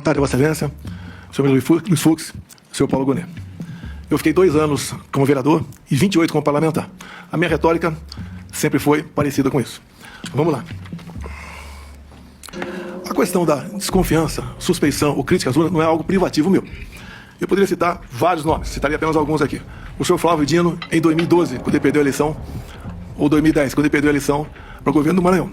tarde, Vossa Excelência, senhor Luiz Fux, senhor Paulo Gonet. Eu fiquei 2 anos como vereador e 28 como parlamentar. A minha retórica sempre foi parecida com isso. Vamos lá. A questão da desconfiança, suspeição ou crítica às urnas não é algo privativo meu. Eu poderia citar vários nomes, citaria apenas alguns aqui. O senhor Flávio Dino, em 2012, quando ele perdeu a eleição, ou 2010, quando ele perdeu a eleição para o governo do Maranhão.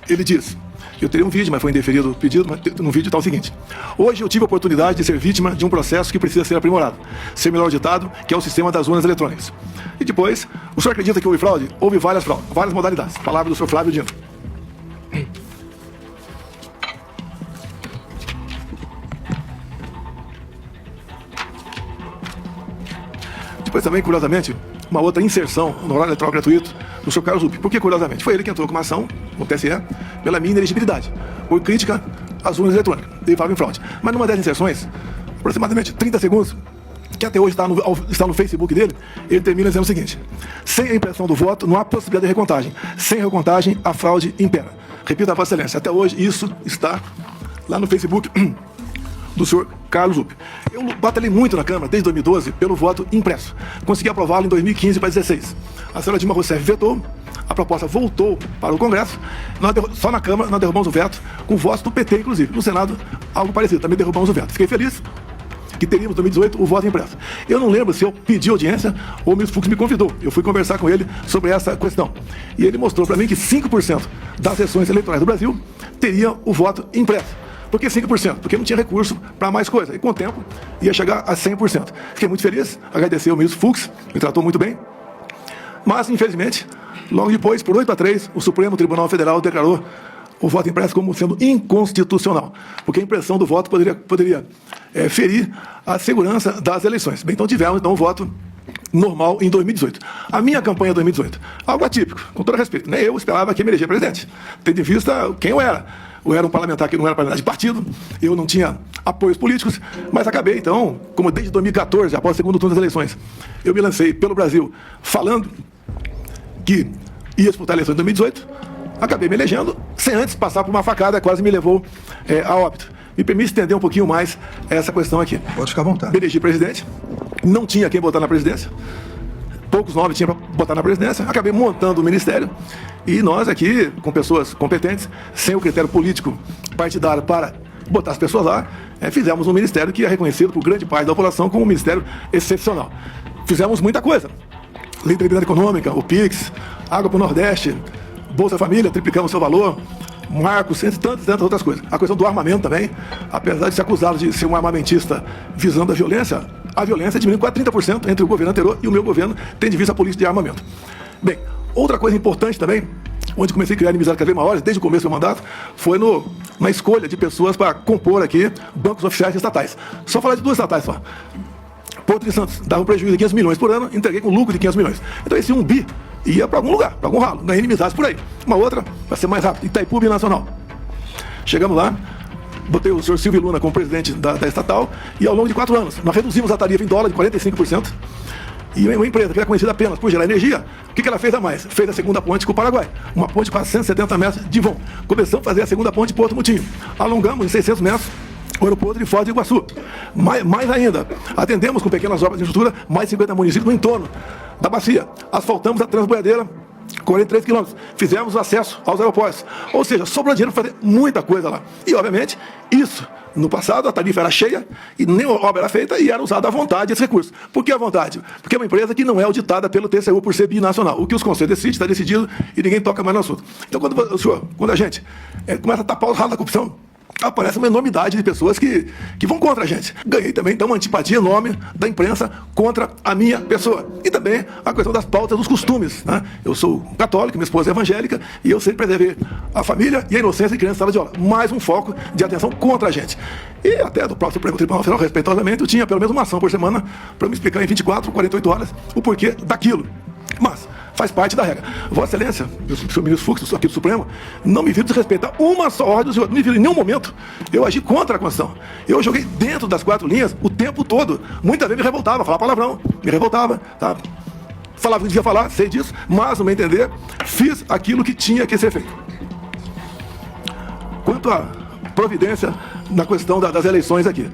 Ele diz, eu teria um vídeo, mas foi indeferido o pedido, mas no vídeo está o seguinte: hoje eu tive a oportunidade de ser vítima de um processo que precisa ser aprimorado, ser melhor auditado, que é o sistema das urnas eletrônicas. E depois, o senhor acredita que houve fraude? Houve várias modalidades. Palavra do senhor Flávio Dino. Depois também, curiosamente, uma outra inserção no horário eleitoral gratuito do senhor Carlos Lupe. Por que curiosamente? Foi ele que entrou com uma ação no TSE pela minha inelegibilidade, por crítica às urnas eletrônicas. Ele falava em fraude. Mas numa dessas inserções, aproximadamente 30 segundos, que até hoje está no Facebook dele, ele termina dizendo o seguinte: sem a impressão do voto, não há possibilidade de recontagem. Sem recontagem, a fraude impera. Repito a Vossa Excelência, até hoje isso está lá no Facebook do senhor Carlos Lupe. Eu batalhei muito na Câmara, desde 2012, pelo voto impresso. Consegui aprová-lo em 2015 para 2016. A senhora Dilma Rousseff vetou, a proposta voltou para o Congresso, só na Câmara nós derrubamos o veto, com votos do PT, inclusive. No Senado, algo parecido, também derrubamos o veto. Fiquei feliz que teríamos, em 2018, o voto impresso. Eu não lembro se eu pedi audiência ou o ministro Fux me convidou. Eu fui conversar com ele sobre essa questão. E ele mostrou para mim que 5% das sessões eleitorais do Brasil teriam o voto impresso. Por que 5%? Porque não tinha recurso para mais coisa. E com o tempo ia chegar a 100%. Fiquei muito feliz, agradecer ao ministro Fux, me tratou muito bem. Mas, infelizmente, logo depois, por 8-3, o Supremo Tribunal Federal declarou o voto impresso como sendo inconstitucional, porque a impressão do voto poderia ferir a segurança das eleições. Bem, então tivemos um voto normal em 2018. A minha campanha em 2018, algo atípico, com todo respeito. Nem eu esperava que me eleger presidente, tendo em vista quem eu era. Eu era um parlamentar que não era parlamentar de partido, eu não tinha apoios políticos, mas acabei, então, como desde 2014, após o segundo turno das eleições, eu me lancei pelo Brasil falando que ia disputar a eleição em 2018, acabei me elegendo, sem antes passar por uma facada, quase me levou a óbito. Me permite estender um pouquinho mais essa questão aqui. Pode ficar à vontade. Me elegi presidente, não tinha quem botar na presidência, poucos nomes tinha para botar na presidência, acabei montando o ministério e nós aqui, com pessoas competentes, sem o critério político partidário para botar as pessoas lá, fizemos um ministério que é reconhecido por grande parte da população como um ministério excepcional. Fizemos muita coisa. Lei da Liberdade Econômica, o PIX, Água para o Nordeste, Bolsa Família, triplicamos seu valor, Marcos, entre tantas outras coisas. A questão do armamento também, apesar de ser acusado de ser um armamentista visando a violência diminuiu quase 30% entre o governo anterior e o meu governo, tendo em vista a política de armamento. Bem, outra coisa importante também, onde comecei a criar inimizades cada vez maiores, desde o começo do mandato, foi na escolha de pessoas para compor aqui bancos oficiais estatais. Só falar de 2 estatais só. Porto de Santos dava um prejuízo de 500 milhões por ano, entreguei com lucro de 500 milhões. Então esse 1 bi ia para algum lugar, para algum ralo, ganhei inimizades por aí. Uma outra, para ser mais rápido, Itaipu Binacional. Chegamos lá, botei o senhor Silvio Luna como presidente da estatal e ao longo de 4 anos, nós reduzimos a tarifa em dólar de 45%. E uma empresa que era conhecida apenas por gerar energia, o que ela fez a mais? Fez a segunda ponte com o Paraguai. Uma ponte com 170 metros de vão. Começamos a fazer a segunda ponte de Porto Mutinho. Alongamos em 600 metros o aeroporto de Foz do Iguaçu. Mais ainda, atendemos com pequenas obras de infraestrutura mais de 50 municípios no entorno da bacia. Asfaltamos a Transboiadeira, 43 quilômetros. Fizemos o acesso aos aeroportos. Ou seja, sobrou dinheiro para fazer muita coisa lá. E, obviamente, isso, no passado, a tarifa era cheia e nem obra era feita e era usada à vontade esse recurso. Por que à vontade? Porque é uma empresa que não é auditada pelo TCU por ser binacional. O que os conselhos decidem, está decidido e ninguém toca mais no assunto. Então, quando a gente começa a tapar os ralos da corrupção, aparece uma enormidade de pessoas que vão contra a gente. Ganhei também, então, uma antipatia enorme da imprensa contra a minha pessoa. E também a questão das pautas dos costumes, né? Eu sou católico, minha esposa é evangélica, e eu sempre preservei a família e a inocência de criança em sala de aula. Mais um foco de atenção contra a gente. E até do próprio Supremo Tribunal Federal, respeitosamente, eu tinha pelo menos uma ação por semana para me explicar em 24, 48 horas o porquê daquilo. Mas faz parte da regra. Vossa Excelência, o senhor ministro Fux, aqui do Supremo, não me viram desrespeitar uma só ordem do senhor. Não me viram em nenhum momento eu agi contra a Constituição. Eu joguei dentro das 4 linhas o tempo todo. Muitas vezes me revoltava, falava palavrão, me revoltava, tá? Falava que não devia falar, sei disso, mas, no meu entender, fiz aquilo que tinha que ser feito. Quanto providência na questão das eleições aqui.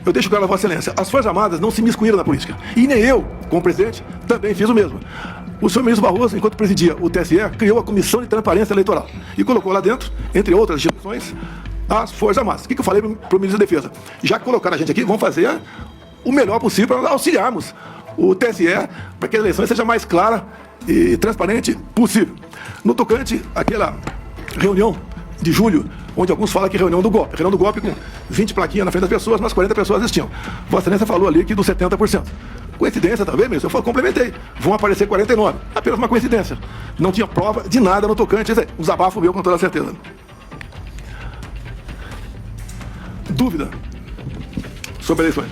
Eu deixo claro a Vossa Excelência, as Forças Armadas não se miscuíram na política. E nem eu, como presidente, também fiz o mesmo. O senhor ministro Barroso, enquanto presidia o TSE, criou a Comissão de Transparência Eleitoral e colocou lá dentro, entre outras instituições, as Forças Armadas. O que eu falei para o ministro da Defesa? Já que colocaram a gente aqui, vamos fazer o melhor possível para auxiliarmos o TSE para que a eleição seja mais clara e transparente possível. No tocante àquela reunião de julho, onde alguns falam que reunião do golpe com 20 plaquinhas na frente das pessoas, mas 40 pessoas assistiam. Vossa Excelência falou ali que dos 70%. Coincidência talvez, mesmo? Eu complementei. Vão aparecer 49. Apenas uma coincidência. Não tinha prova de nada no tocante. Um desabafo meu com toda certeza. Dúvida sobre eleições.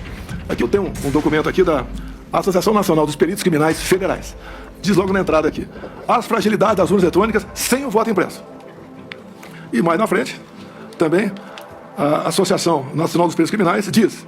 Aqui eu tenho um documento aqui da Associação Nacional dos Peritos Criminais Federais. Diz logo na entrada aqui. As fragilidades das urnas eletrônicas sem o voto impresso. E mais na frente, também, a Associação Nacional dos Peritos Criminais diz: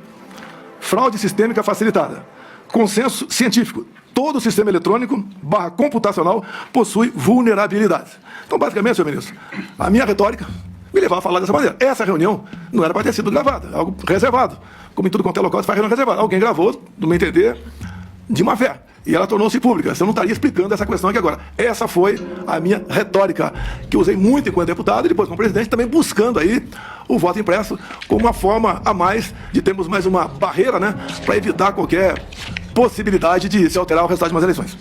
fraude sistêmica facilitada. Consenso científico. Todo sistema eletrônico / computacional possui vulnerabilidades. Então, basicamente, senhor ministro, a minha retórica me levava a falar dessa maneira. Essa reunião não era para ter sido gravada, algo reservado. Como em tudo quanto é local, se faz reunião reservada. Alguém gravou, do meu entender, de má fé. E ela tornou-se pública. Você não estaria explicando essa questão aqui agora. Essa foi a minha retórica, que eu usei muito enquanto deputado e depois como presidente, também buscando aí o voto impresso como uma forma a mais de termos mais uma barreira, né, para evitar qualquer possibilidade de se alterar o resultado de umas eleições.